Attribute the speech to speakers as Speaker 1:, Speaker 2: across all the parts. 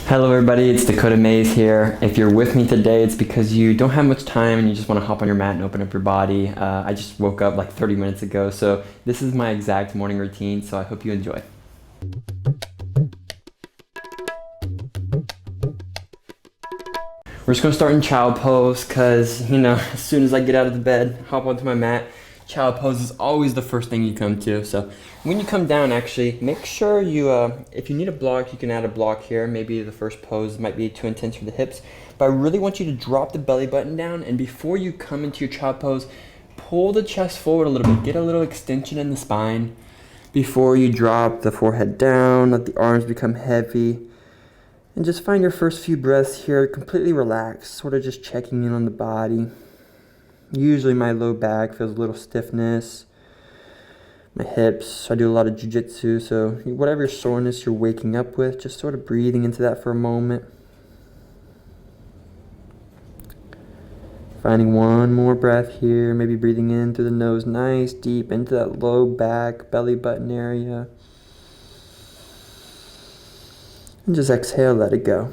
Speaker 1: Hello everybody, it's Dakota Mays here. If you're with me today, it's because you don't have much time and you just want to hop on your mat and open up your body. I just woke up like 30 minutes ago, so this is my exact morning routine, so I hope you enjoy. We're just going to start in child pose because, as soon as I get out of the bed, hop onto my mat, child pose is always the first thing you come to. So when you come down, actually, make sure you, if you need a block, you can add a block here. Maybe the first pose might be too intense for the hips, but I really want you to drop the belly button down, and before you come into your child pose, pull the chest forward a little bit, get a little extension in the spine before you drop the forehead down, let the arms become heavy, and just find your first few breaths here completely relaxed, sort of just checking in on the body. Usually my low back feels a little stiffness, my hips. I do a lot of jiu-jitsu, so whatever soreness you're waking up with, just sort of breathing into that for a moment. Finding one more breath here, maybe breathing in through the nose, nice deep into that low back, belly button area. And just exhale, let it go.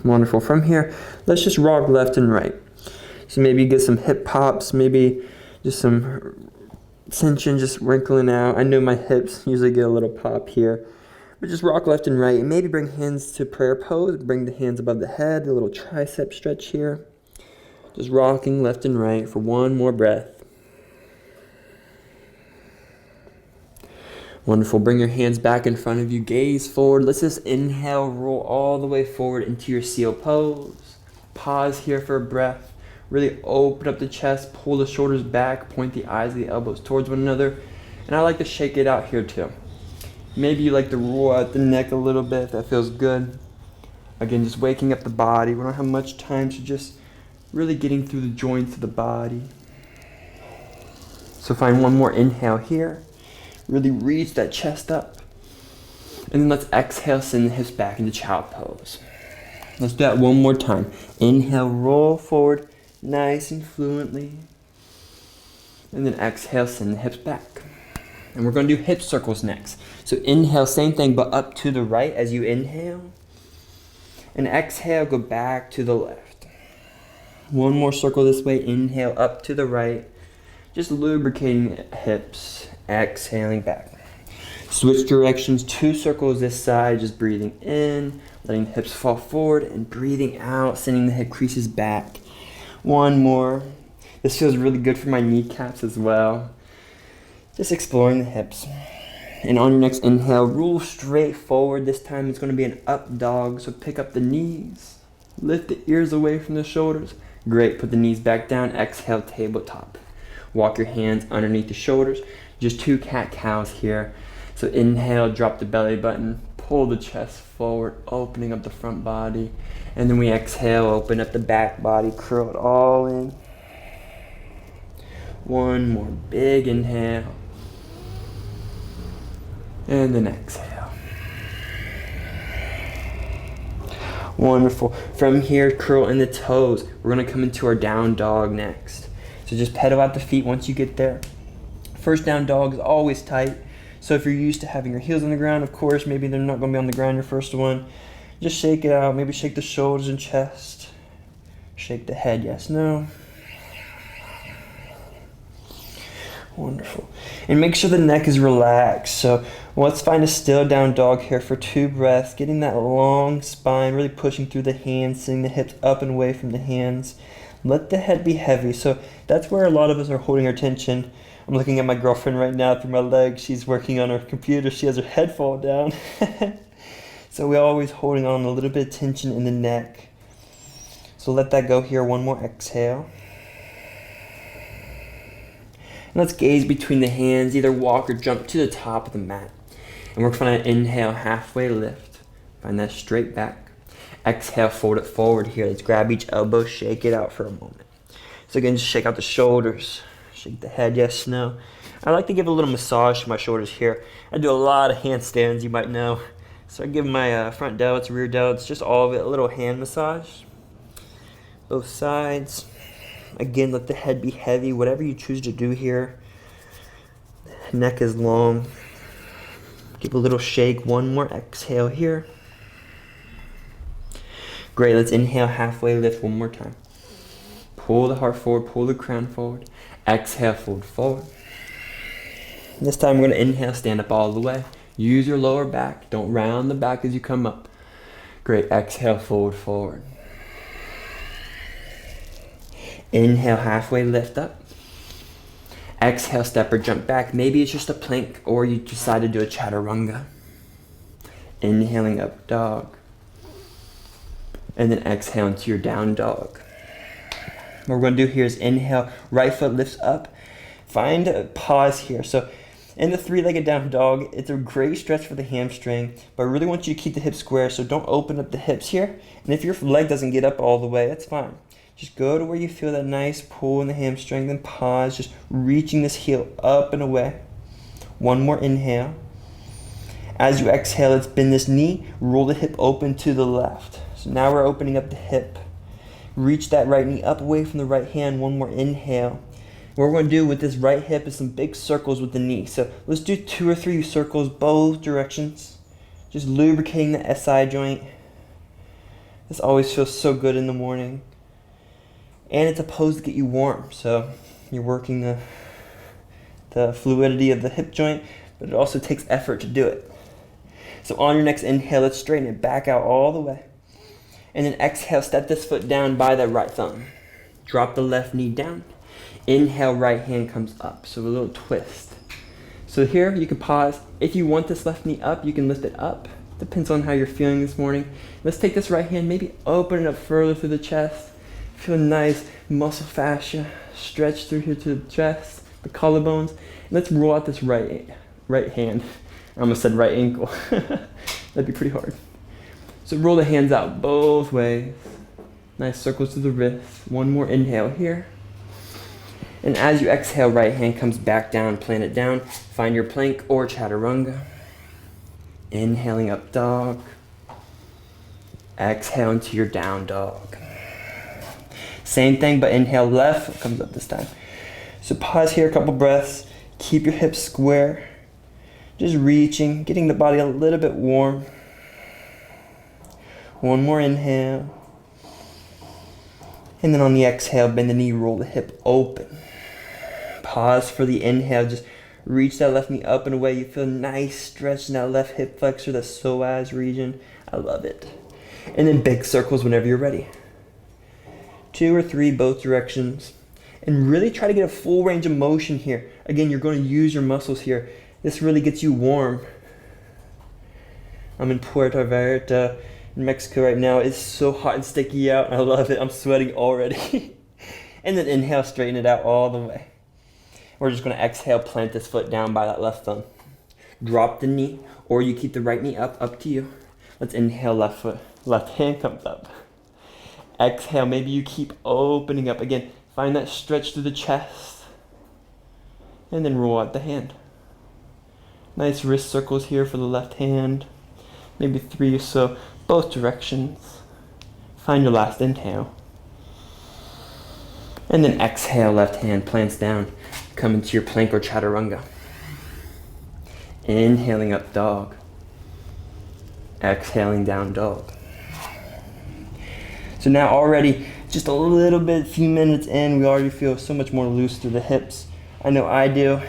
Speaker 1: Wonderful. From here, let's just rock left and right. So maybe get some hip pops, maybe just some tension just wrinkling out. I know my hips usually get a little pop here. But just rock left and right, and maybe bring hands to prayer pose. Bring the hands above the head, a little tricep stretch here. Just rocking left and right for one more breath. Wonderful. Bring your hands back in front of you, gaze forward. Let's just inhale, roll all the way forward into your seal pose. Pause here for a breath. Really open up the chest, pull the shoulders back, point the eyes and the elbows towards one another. And I like to shake it out here too. Maybe you like to roll out the neck a little bit if that feels good. Again, just waking up the body. We don't have much time, so just really getting through the joints of the body. So find one more inhale here. Really reach that chest up. And then let's exhale, send the hips back into child pose. Let's do that one more time. Inhale, roll forward, nice and fluently. And then exhale, send the hips back. And we're going to do hip circles next. So inhale, same thing, but up to the right as you inhale. And exhale, go back to the left. One more circle this way. Inhale, up to the right. Just lubricating hips. Exhaling back. Switch directions, 2 circles this side, just breathing in, letting the hips fall forward, and breathing out, sending the hip creases back. One more. This feels really good for my kneecaps as well. Just exploring the hips. And on your next inhale, roll straight forward. This time it's going to be an up dog, so pick up the knees. Lift the ears away from the shoulders. Great, put the knees back down. Exhale, tabletop. Walk your hands underneath the shoulders. Just 2 cat-cows here. So inhale, drop the belly button, pull the chest forward, opening up the front body. And then we exhale, open up the back body, curl it all in. One more big inhale. And then exhale. Wonderful. From here, curl in the toes. We're going to come into our down dog next. So just pedal out the feet once you get there. First down dog is always tight. So if you're used to having your heels on the ground, of course, maybe they're not going to be on the ground your first one. Just shake it out. Maybe shake the shoulders and chest. Shake the head, yes, no. Wonderful. And make sure the neck is relaxed. So let's find a still down dog here for 2 breaths. Getting that long spine, really pushing through the hands, sending the hips up and away from the hands. Let the head be heavy. So that's where a lot of us are holding our tension. I'm looking at my girlfriend right now through my legs. She's working on her computer. She has her head fall down. So we're always holding on a little bit of tension in the neck. So let that go here. One more exhale. And let's gaze between the hands. Either walk or jump to the top of the mat. And we're going to inhale, halfway lift. Find that straight back. Exhale, fold it forward here. Let's grab each elbow, shake it out for a moment. So again, just shake out the shoulders. Shake the head, yes, no. I like to give a little massage to my shoulders here. I do a lot of handstands, you might know. So I give my front delts, rear delts, just all of it, a little hand massage. Both sides. Again, let the head be heavy, whatever you choose to do here. Neck is long. Give a little shake. One more exhale here. Great, let's inhale, halfway lift one more time. Pull the heart forward, pull the crown forward. Exhale, fold forward. This time we're gonna inhale, stand up all the way. Use your lower back, don't round the back as you come up. Great, exhale, fold forward. Inhale, halfway lift up. Exhale, step or jump back. Maybe it's just a plank or you decide to do a chaturanga. Inhaling up dog. And then exhale into your down dog. What we're going to do here is inhale, right foot lifts up. Find a pause here. So in the three-legged down dog, it's a great stretch for the hamstring, but I really want you to keep the hips square, so don't open up the hips here. And if your leg doesn't get up all the way, that's fine. Just go to where you feel that nice pull in the hamstring, then pause, just reaching this heel up and away. One more inhale. As you exhale, let's bend this knee, roll the hip open to the left. So now we're opening up the hip. Reach that right knee up away from the right hand. One more inhale. What we're going to do with this right hip is some big circles with the knee. So let's do 2 or 3 circles both directions. Just lubricating the SI joint. This always feels so good in the morning. And it's a pose to get you warm. So you're working the fluidity of the hip joint, but it also takes effort to do it. So on your next inhale, let's straighten it back out all the way. And then exhale, step this foot down by that right thumb. Drop the left knee down. Inhale, right hand comes up. So a little twist. So here you can pause. If you want this left knee up, you can lift it up. Depends on how you're feeling this morning. Let's take this right hand, maybe open it up further through the chest. Feel nice muscle fascia stretch through here to the chest, the collarbones. And let's roll out this right hand. I almost said right ankle. That'd be pretty hard. So roll the hands out both ways. Nice circles to the wrist. One more inhale here. And as you exhale, right hand comes back down, plant it down. Find your plank or chaturanga. Inhaling up dog. Exhale into your down dog. Same thing, but inhale left, comes up this time. So pause here, a couple breaths. Keep your hips square. Just reaching, getting the body a little bit warm. One more inhale. And then on the exhale, bend the knee, roll the hip open. Pause for the inhale, just reach that left knee up and away. You feel nice stretch in that left hip flexor, the psoas region. I love it. And then big circles whenever you're ready. 2 or 3, both directions. And really try to get a full range of motion here. Again, you're going to use your muscles here. This really gets you warm. I'm in Puerto Vallarta, in Mexico right now. It's so hot and sticky out. I love it. I'm sweating already. And then inhale, straighten it out all the way. We're just going to exhale, plant this foot down by that left thumb. Drop the knee, or you keep the right knee up to you. Let's inhale, left foot, left hand comes up. Exhale, maybe you keep opening up. Again, find that stretch through the chest. And then roll out the hand. Nice wrist circles here for the left hand. Maybe 3 or so, both directions. Find your last inhale. And then exhale, left hand plants down. Come into your plank or chaturanga. Inhaling up dog. Exhaling down dog. So now already, just a little bit, few minutes in, we already feel so much more loose through the hips. I know I do.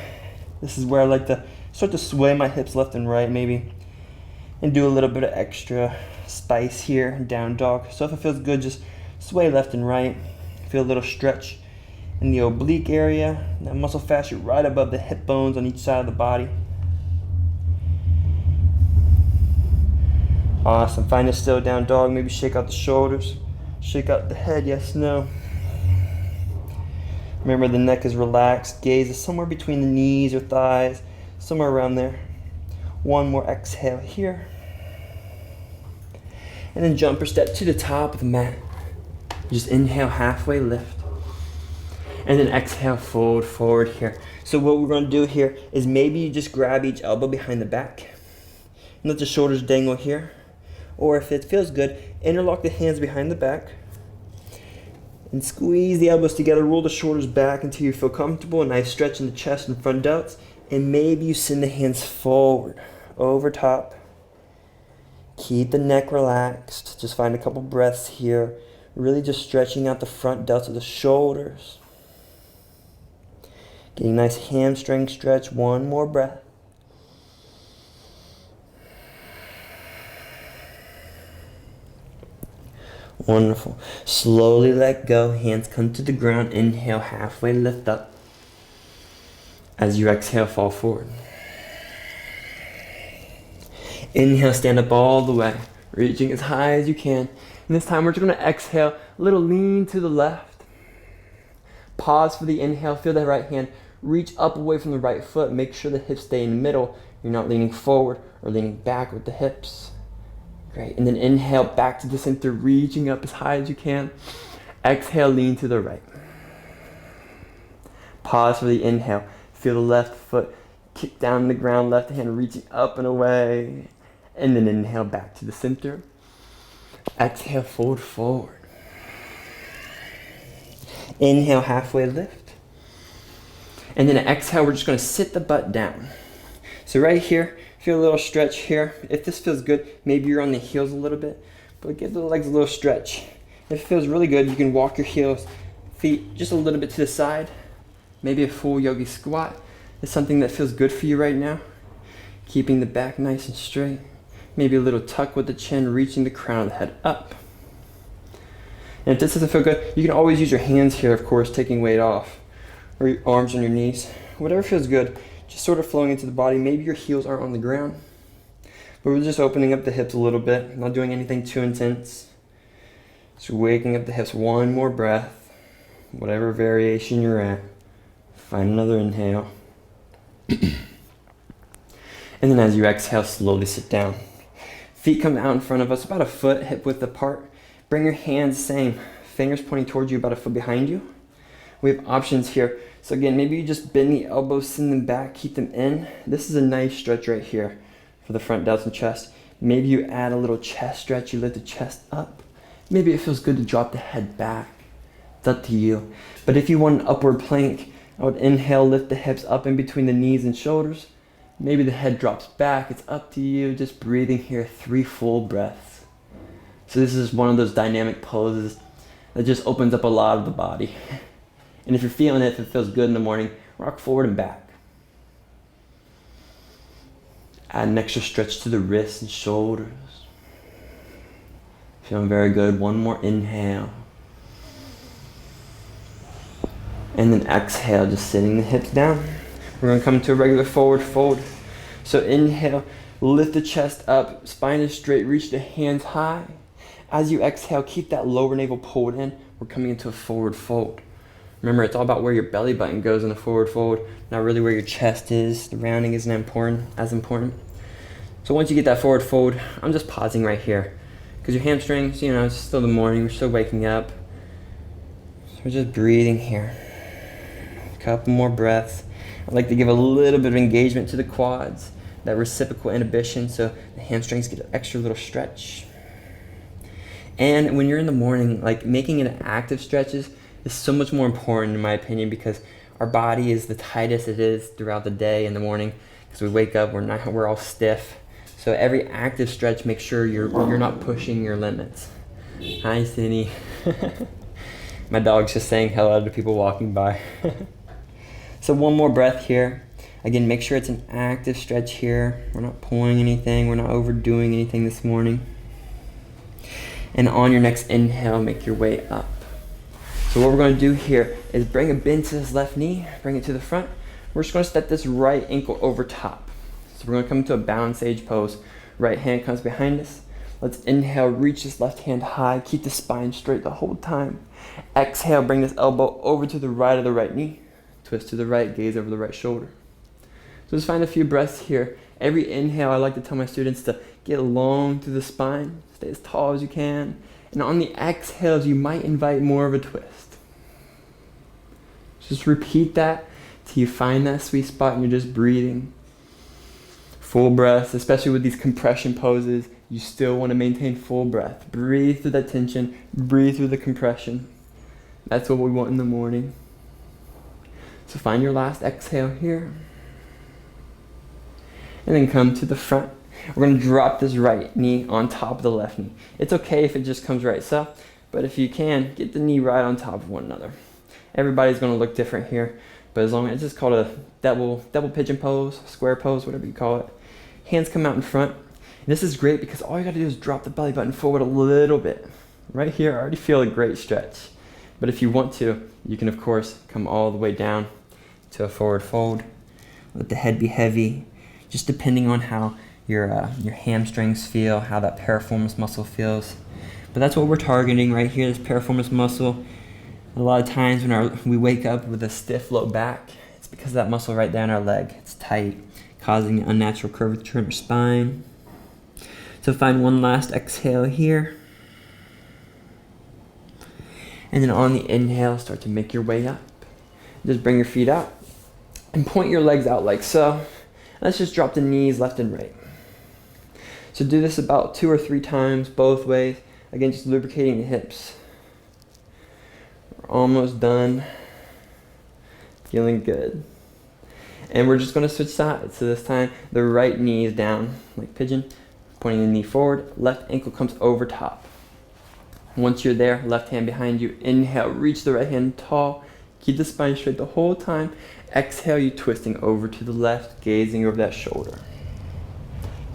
Speaker 1: This is where I like to start to sway my hips left and right maybe. And do a little bit of extra spice here, down dog. So if it feels good, just sway left and right. Feel a little stretch in the oblique area, that muscle fascia right above the hip bones on each side of the body. Awesome. Find a still down dog. Maybe shake out the shoulders, shake out the head. Yes, no. Remember, the neck is relaxed. Gaze is somewhere between the knees or thighs, somewhere around there. One more exhale here. And then jumper step to the top of the mat. Just inhale, halfway lift. And then exhale, fold forward here. So what we're going to do here is maybe you just grab each elbow behind the back. And let the shoulders dangle here. Or if it feels good, interlock the hands behind the back. And squeeze the elbows together. Roll the shoulders back until you feel comfortable. A nice stretch in the chest and front delts. And maybe you send the hands forward. over top. Keep the neck relaxed. Just find a couple breaths here. Really just stretching out the front delts of the shoulders. Getting a nice hamstring stretch. One more breath. Wonderful. Slowly let go. Hands come to the ground. Inhale, halfway lift up. As you exhale, fall forward. Inhale, stand up all the way, reaching as high as you can. And this time we're just going to exhale, a little lean to the left. Pause for the inhale, feel the right hand. Reach up away from the right foot. Make sure the hips stay in the middle. You're not leaning forward or leaning back with the hips. Great. And then inhale back to the center, reaching up as high as you can. Exhale, lean to the right. Pause for the inhale. Feel the left foot kick down the ground, left hand reaching up and away. And then inhale back to the center. Exhale, fold forward. Inhale, halfway lift. And then exhale, we're just going to sit the butt down. So right here, feel a little stretch here. If this feels good, maybe you're on the heels a little bit, but give the legs a little stretch. If it feels really good, you can walk your heels, feet just a little bit to the side. Maybe a full yogi squat is something that feels good for you right now. Keeping the back nice and straight. Maybe a little tuck with the chin, reaching the crown of the head up. And if this doesn't feel good, you can always use your hands here, of course, taking weight off. Or your arms on your knees. Whatever feels good, just sort of flowing into the body. Maybe your heels aren't on the ground. But we're just opening up the hips a little bit, not doing anything too intense. Just waking up the hips, one more breath. Whatever variation you're at. Find another inhale. And then as you exhale, slowly sit down. Feet come out in front of us, about a foot, hip width apart. Bring your hands, same. Fingers pointing towards you, about a foot behind you. We have options here. So again, maybe you just bend the elbows, send them back, keep them in. This is a nice stretch right here for the front delts and chest. Maybe you add a little chest stretch, you lift the chest up. Maybe it feels good to drop the head back. It's up to you. But if you want an upward plank, I would inhale, lift the hips up in between the knees and shoulders. Maybe the head drops back. It's up to you. Just breathing here, 3 full breaths. So this is one of those dynamic poses that just opens up a lot of the body. And if you're feeling it, if it feels good in the morning, rock forward and back. Add an extra stretch to the wrists and shoulders. Feeling very good. One more inhale. And then exhale, just sitting the hips down. We're going to come to a regular forward fold. So inhale, lift the chest up, spine is straight, reach the hands high. As you exhale, keep that lower navel pulled in. We're coming into a forward fold. Remember, it's all about where your belly button goes in a forward fold, not really where your chest is. The rounding isn't as important. So once you get that forward fold, I'm just pausing right here. Because your hamstrings, it's still the morning, we're still waking up. So we're just breathing here. A couple more breaths. I'd like to give a little bit of engagement to the quads, that reciprocal inhibition, so the hamstrings get an extra little stretch. And when you're in the morning, making it active stretches is so much more important in my opinion, because our body is the tightest it is throughout the day in the morning, because we wake up, we're all stiff. So every active stretch, make sure you're not pushing your limits. Hi, Cindy. My dog's just saying hello to people walking by. So one more breath here. Again, make sure it's an active stretch here. We're not pulling anything. We're not overdoing anything this morning. And on your next inhale, make your way up. So what we're going to do here is bring a bend to this left knee, bring it to the front. We're just going to step this right ankle over top. So we're going to come to a balanced sage pose. Right hand comes behind us. Let's inhale, reach this left hand high. Keep the spine straight the whole time. Exhale, bring this elbow over to the right of the right knee. Twist to the right, gaze over the right shoulder. So just find a few breaths here. Every inhale, I like to tell my students to get long through the spine. Stay as tall as you can. And on the exhales, you might invite more of a twist. Just repeat that till you find that sweet spot and you're just breathing. Full breaths, especially with these compression poses, you still want to maintain full breath. Breathe through that tension, breathe through the compression. That's what we want in the morning. So find your last exhale here. And then come to the front. We're gonna drop this right knee on top of the left knee. It's okay if it just comes right so, but if you can, get the knee right on top of one another. Everybody's gonna look different here, but as long as it's just called a double pigeon pose, square pose, whatever you call it. Hands come out in front. And this is great because all you gotta do is drop the belly button forward a little bit. Right here, I already feel a great stretch. But if you want to, you can of course come all the way down to a forward fold. Let the head be heavy, just depending on how your hamstrings feel, how that piriformis muscle feels. But that's what we're targeting right here, this piriformis muscle. A lot of times when we wake up with a stiff low back, it's because of that muscle right down our leg. It's tight, causing unnatural curvature in our spine. So find one last exhale here. And then on the inhale, start to make your way up. Just bring your feet out and point your legs out like so. Let's just drop the knees left and right. So do this about 2 or 3 times both ways. Again, just lubricating the hips. We're almost done. Feeling good. And we're just going to switch sides. So this time, the right knee is down like pigeon, pointing the knee forward. Left ankle comes over top. Once you're there, left hand behind you. Inhale, reach the right hand tall. Keep the spine straight the whole time. Exhale, you twisting over to the left, gazing over that shoulder.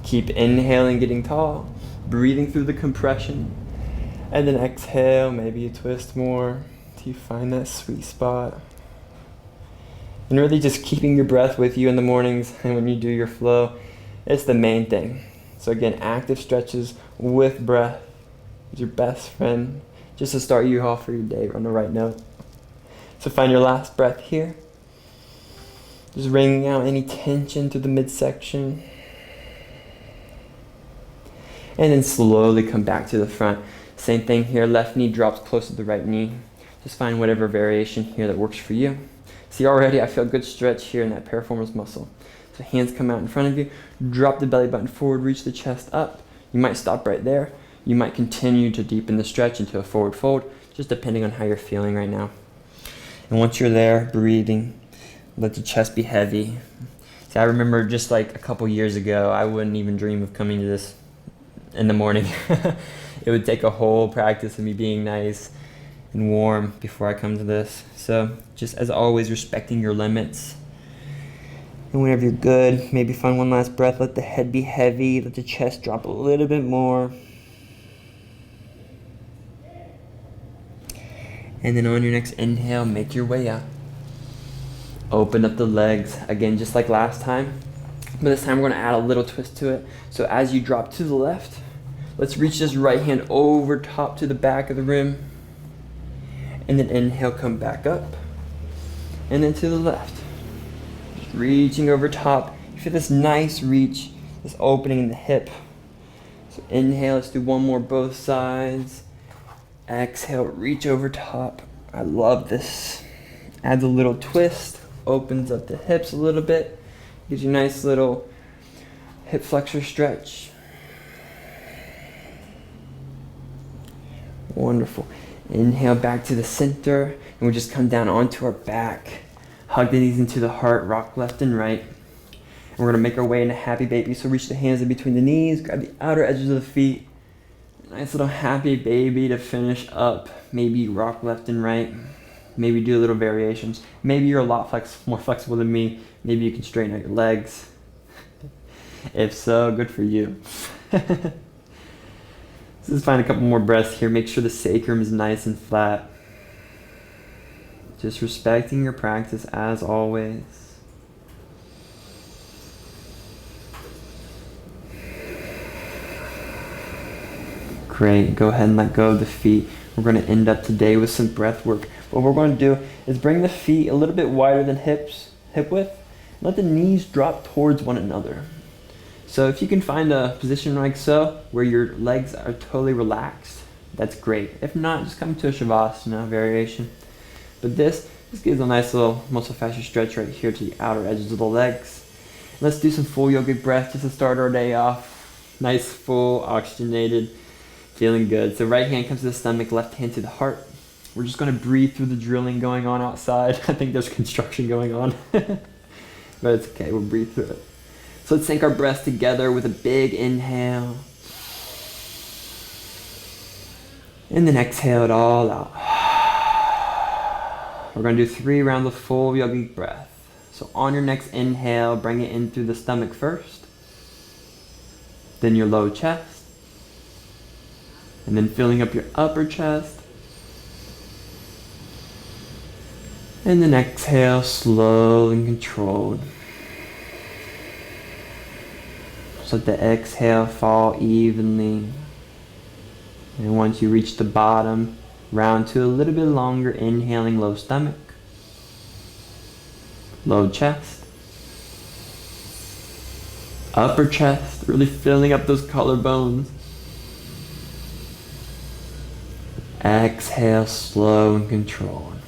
Speaker 1: Keep inhaling, getting tall, breathing through the compression. And then exhale, maybe you twist more till you find that sweet spot. And really just keeping your breath with you in the mornings and when you do your flow, it's the main thing. So again, active stretches with breath is your best friend, just to start you off for your day on the right note. So find your last breath here. Just wringing out any tension through the midsection. And then slowly come back to the front. Same thing here, left knee drops close to the right knee. Just find whatever variation here that works for you. See, already I feel a good stretch here in that piriformis muscle. So hands come out in front of you, drop the belly button forward, reach the chest up. You might stop right there. You might continue to deepen the stretch into a forward fold, just depending on how you're feeling right now. And once you're there, breathing, let the chest be heavy. See, I remember just like a couple years ago, I wouldn't even dream of coming to this in the morning. It would take a whole practice of me being nice and warm before I come to this. So just as always, respecting your limits. And whenever you're good, maybe find one last breath. Let the head be heavy. Let the chest drop a little bit more. And then on your next inhale, make your way up. Open up the legs. Again, just like last time. But this time we're going to add a little twist to it. So as you drop to the left, let's reach this right hand over top to the back of the rim. And then inhale, come back up. And then to the left. Just reaching over top. You feel this nice reach, this opening in the hip. So inhale, let's do one more both sides. Exhale, reach over top. I love this. Adds a little twist, opens up the hips a little bit. Gives you a nice little hip flexor stretch. Wonderful. Inhale back to the center, and we just come down onto our back. Hug the knees into the heart, rock left and right. And we're gonna make our way into happy baby. So reach the hands in between the knees, grab the outer edges of the feet. Nice little happy baby to finish up. Maybe rock left and right. Maybe do a little variations. Maybe you're a lot more flexible than me. Maybe you can straighten out your legs. If so, good for you. Let's find a couple more breaths here. Make sure the sacrum is nice and flat. Just respecting your practice as always. Great. Go ahead and let go of the feet. We're going to end up today with some breath work. What we're going to do is bring the feet a little bit wider than hip width. Let the knees drop towards one another. So if you can find a position like so, where your legs are totally relaxed, that's great. If not, just come to a Shavasana variation. But this gives a nice little muscle fascia stretch right here to the outer edges of the legs. Let's do some full yogic breath just to start our day off. Nice, full, oxygenated, feeling good. So right hand comes to the stomach, left hand to the heart. We're just going to breathe through the drilling going on outside. I think there's construction going on. But it's okay, we'll breathe through it. So let's sync our breaths together with a big inhale. And then exhale it all out. We're going to do 3 rounds of full yogic breath. So on your next inhale, bring it in through the stomach first. Then your low chest. And then filling up your upper chest. And then exhale, slow and controlled. Just let the exhale fall evenly. And once you reach the bottom, round to a little bit longer, inhaling low stomach, low chest, upper chest, really filling up those collarbones. Exhale, slow and controlled.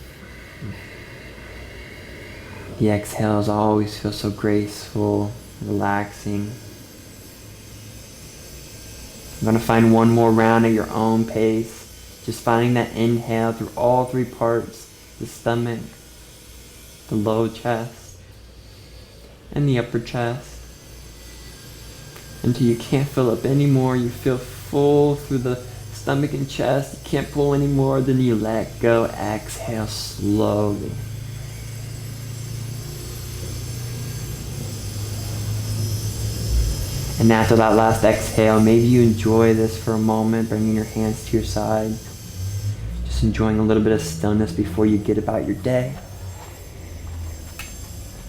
Speaker 1: The exhales always feel so graceful, relaxing. I'm going to find one more round at your own pace. Just finding that inhale through all 3 parts, the stomach, the low chest, and the upper chest. Until you can't fill up anymore, you feel full through the stomach and chest. You can't pull anymore, then you let go. Exhale slowly. And after that last exhale, maybe you enjoy this for a moment, bringing your hands to your side. Just enjoying a little bit of stillness before you get about your day.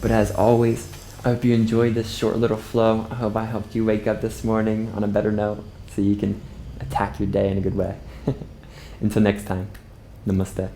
Speaker 1: But as always, I hope you enjoyed this short little flow. I hope I helped you wake up this morning on a better note so you can attack your day in a good way. Until next time, namaste.